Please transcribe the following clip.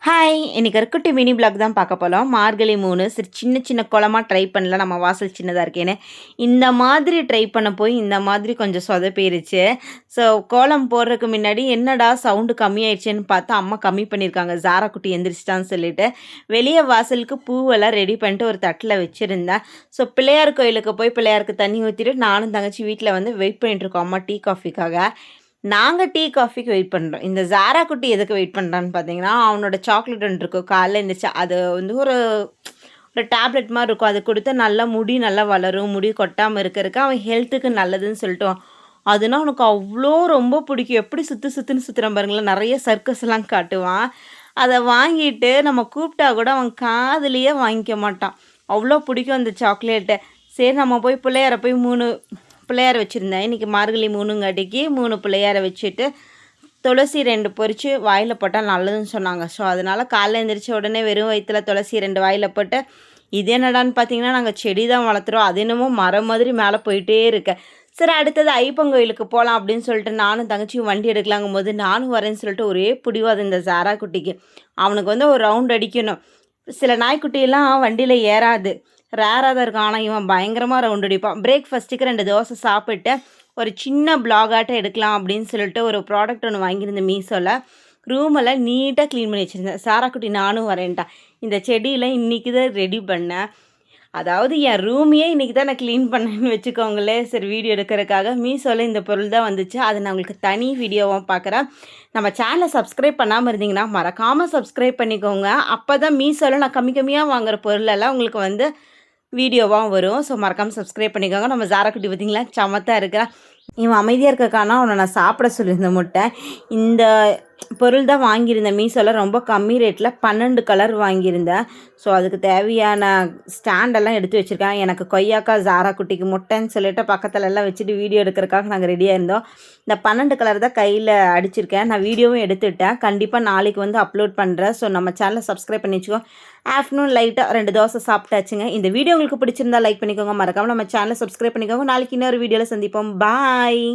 Hi! இன்னைக்கு ஒரு குட்டி மினி வ்ளாக் தான் பார்க்க போலாம். மார்கழி 3 சரி சின்ன சின்ன கோலமா ட்ரை பண்ணலாம். நம்ம வாசல் சின்னதா இருக்கேன்னு. இந்த மாதிரி ட்ரை பண்ண போய் இந்த மாதிரி கொஞ்சம் சொதப்பிருச்சு. ஸோ கோலம் போடுறதுக்கு முன்னாடி என்னடா சவுண்டு கம்மியாயிடுச்சேன்னு பார்த்தா, அம்மா கம்மி பண்ணியிருக்காங்க. ஜாரா குட்டி எந்திரிச்சிட்டான்னு சொல்லிட்டு. வெளிய வாசலுக்கு பூவெல்லாம் ரெடி பண்ணிட்டு ஒரு தட்டில வச்சிருந்தேன். ஸோ பிள்ளையார் கோயிலுக்கு போய் பிள்ளையாருக்கு தண்ணி ஊத்திட்டு நானும் தங்கச்சி வீட்ல வந்து வெயிட் பண்ணிட்டு இருக்கோம். அம்மா டீ, காஃபிக்காக. நாங்க டீ, காஃபிக்கு வெயிட் பண்றோம். இந்த ஜாரா குட்டி எதுக்கு வெயிட் பண்றான்னு பார்த்தீங்கன்னா, அவனோட சாக்லேட் ஒண்ணு இருக்கும். காலைல எந்திரிச்சு அது வந்து ஒரு ஒரு டேப்லெட் மாரி இருக்கும். அது குடுத்தா நல்லா முடி நல்லா வளரும். முடி கொட்டாம இருக்கறக்கு அவன் ஹெல்த்துக்கு நல்லதுன்னு சொல்லிட்டு அதுனா அவனுக்கு அவ்ளோ ரொம்ப பிடிக்கும். எப்படி சுத்துன்னு சுத்துறான் பாருங்களேன். நெறைய சர்க்கஸ்லாம் காட்டுவான். அத வாங்கிட்டு நம்ம கூப்பிட்டா கூட அவன் காதுலயே வாங்கிக்க மாட்டான். அவ்ளோ பிடிக்கும் அந்த சாக்லேட்ட. சரி நம்ம போய் பிள்ளையார போய் 3 பிள்ளையார் வச்சுருந்தேன். இன்றைக்கி மார்கழி 3ங்காட்டிக்கு 3 பிள்ளையார வச்சுட்டு துளசி 2 பொறிச்சு வாயில போட்டா நல்லதுன்னு சொன்னாங்க. ஸோ, அதனால காலைல எந்திரிச்ச உடனே வெறும் வயித்துல துளசி 2 வாயில போட்டு, இது என்னடான்னு பார்த்தீங்கன்னா, நாங்க செடி தான் வளர்த்துறோம். அது என்னமோ மரம் மாதிரி மேலே போயிட்டே இருக்கு. சரி அடுத்தது ஐயப்பன் கோயிலுக்கு போலாம் அப்படின்னு சொல்லிட்டு நானும் தங்கச்சியும் வண்டி எடுக்கலாங்கும்போது, நானும் வரேன்னு சொல்லிட்டு ஒரே பிடிவாதம் இந்த ஜாரா குட்டிக்கு. அவனுக்கு வந்து ஒரு ரவுண்ட் அடிக்கணும். சில நாய்க்குட்டியெல்லாம் வண்டியில ஏறாது. ரேரா தான் இருக்கும். ஆனா, இவன் பயங்கரமா ரவுண்ட் அடிப்பான். பிரேக்ஃபாஸ்ட்டுக்கு 2 தோசை சாப்பிட்டு, ஒரு சின்ன வ்ளாகாட்டம் எடுக்கலாம் அப்படின்னு சொல்லிட்டு ஒரு ப்ராடக்ட் ஒண்ணு வாங்கியிருந்தேன் மீஷோல. ரூமெல்லாம் நீட்டா கிளீன் பண்ணி வச்சிருந்தேன். சாராக்குட்டி நானும் வரேன்ட்டா. இந்த செடியெல்லாம் இன்னைக்கு தான் ரெடி பண்ணேன். அதாவது என் ரூமையே இன்னைக்கு தான் நான் கிளீன் பண்ணேன்னு வச்சுக்கோங்களேன். சரி வீடியோ எடுக்கிறதுக்காக மீஷோல இந்த பொருள் தான் வந்துச்சு. அதை நான் உங்களுக்கு தனி வீடியோவா பார்க்குறேன். நம்ம சேனலை சப்ஸ்கிரைப் பண்ணாமல் இருந்தீங்கன்னா, மறக்காமல் சப்ஸ்கிரைப் பண்ணிக்கோங்க. அப்போ தான் மீஷோல நான் கம்மியாக வாங்குற பொருளெல்லாம் உங்களுக்கு வந்து வீடியோவாக வரும். ஸோ மறக்காமல் சப்ஸ்கிரைப் பண்ணிக்கோங்க. நம்ம ஜாரா குட்டி பார்த்தீங்களா சமத்தா இருக்கிறான். இவன் அமைதியாக இருக்கக்கானா அவனை நான் சாப்பிட சொல்லியிருந்தேன் முட்டை. இந்த பொருள் தான் வாங்கியிருந்தேன் மீஷோல ரொம்ப கம்மி ரேட்டில் 12 கலர் வாங்கியிருந்தேன். ஸோ அதுக்கு தேவையான ஸ்டாண்டெல்லாம் எடுத்து வச்சுருக்கேன். எனக்கு கொய்யாக்கா ஜாரா குட்டிக்கு முட்டைன்னு சொல்லிட்டு பக்கத்துலலாம் வச்சுட்டு வீடியோ எடுக்கிறதுக்காக நாங்கள் ரெடியாக இருந்தோம். இந்த 12 கலர் தான் கையில் அடிச்சிருக்கேன். நான் வீடியோவும் எடுத்துவிட்டேன். கண்டிப்பாக நாளைக்கு வந்து அப்லோட் பண்ணுறேன். ஸோ நம்ம சேனலை சப்ஸ்கிரைப் பண்ணி வச்சுக்கோ. ஆஃப்டர்நூன் லைட்டாக 2 தோசை சாப்பிட்டாச்சுங்க. இந்த வீடியோ உங்களுக்கு பிடிச்சிருந்தா லைக் பண்ணிக்கோங்க. மறக்காமல் நம்ம சேனலை சப்ஸ்கிரைப் பண்ணிக்கோங்க. நாளைக்கு இன்னொரு வீடியோவில் சந்திப்போம். பாய்.